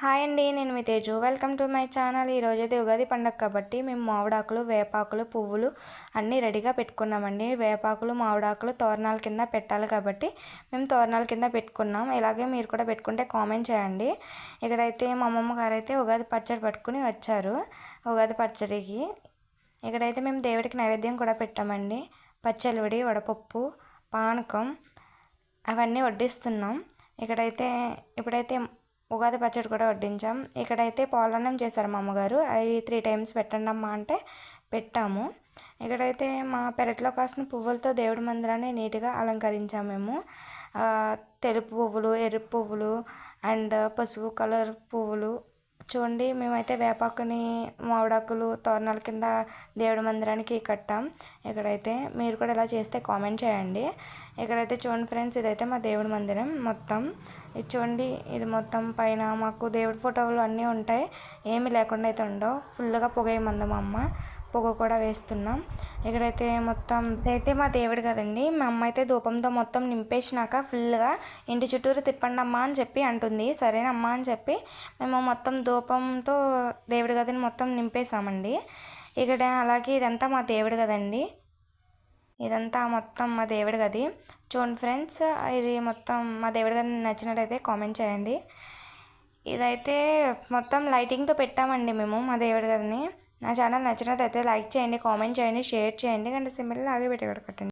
Hi అండి, నేను మీ Teju. Welcome to my channel. ఈరోజైతే ఉగాది పండగ కాబట్టి మేము మామిడాకులు, వేపాకులు, పువ్వులు అన్నీ రెడీగా పెట్టుకున్నామండి. వేపాకులు, మామిడాకులు తోరణాల కింద పెట్టాలి కాబట్టి మేము తోరణాల కింద పెట్టుకున్నాం. ఇలాగే మీరు కూడా పెట్టుకుంటే కామెంట్ చేయండి. ఇక్కడైతే మా అమ్మమ్మ గారు అయితే ఉగాది పచ్చడి పట్టుకుని వచ్చారు. ఉగాది పచ్చడికి ఇక్కడైతే మేము దేవుడికి నైవేద్యం కూడా పెట్టామండి. పచ్చలివిడి, వడపప్పు, పానకం అవన్నీ వడ్డిస్తున్నాం. ఇప్పుడైతే ఉగాది పచ్చడి కూడా వడ్డించాం. ఇక్కడైతే పాలన్నం చేశారు మా అమ్మగారు. అవి 3 టైమ్స్ పెట్టండి అమ్మా అంటే పెట్టాము. ఇక్కడైతే మా పెరట్లో కాసిన పువ్వులతో దేవుడి మందిరాన్ని నీట్గా అలంకరించాము మేము. తెలుపు పువ్వులు, ఎరుపు పువ్వులు అండ్ పసుపు కలర్ పువ్వులు. చూడండి, మేమైతే వేపాకుని, మామిడాకులు తోరణాల కింద దేవుడి మందిరానికి కట్టాం. ఇక్కడైతే మీరు కూడా ఇలా చేస్తే కామెంట్ చేయండి. ఇక్కడైతే చూడండి ఫ్రెండ్స్, ఇదైతే మా దేవుడి మందిరం మొత్తం. ఇది చూడండి, ఇది మొత్తం పైన మాకు దేవుడి ఫోటోలు అన్నీ ఉంటాయి. ఏమీ లేకుండా అయితే ఉండవు. ఫుల్గా పొగ ఏమంది మా అమ్మ, పొగ కూడా వేస్తున్నాం. ఇక్కడైతే మొత్తం ఇదైతే మా దేవుడు కదండి. మా అమ్మ అయితే ధూపంతో మొత్తం నింపేసినాక ఫుల్గా ఇంటి చుట్టూరు తిప్పండి అమ్మ అని చెప్పి అంటుంది. సరేనమ్మా అని చెప్పి మేము మొత్తం ధూపంతో దేవుడి గదిని మొత్తం నింపేసామండి. ఇక్కడ అలాగే ఇదంతా మా దేవుడు కదండి. ఇదంతా మొత్తం మా దేవుడి గది. చూడండి ఫ్రెండ్స్, ఇది మొత్తం మా దేవుడి గది నచ్చినట్టయితే కామెంట్ చేయండి. ఇదైతే మొత్తం లైటింగ్తో పెట్టామండి మేము మా దేవుడి గదిని. నా ఛానల్ నచ్చినట్టయితే లైక్ చేయండి, కామెంట్ చేయండి, షేర్ చేయండి. గంట సింబల్ లాగే పెట్టి కట్టండి.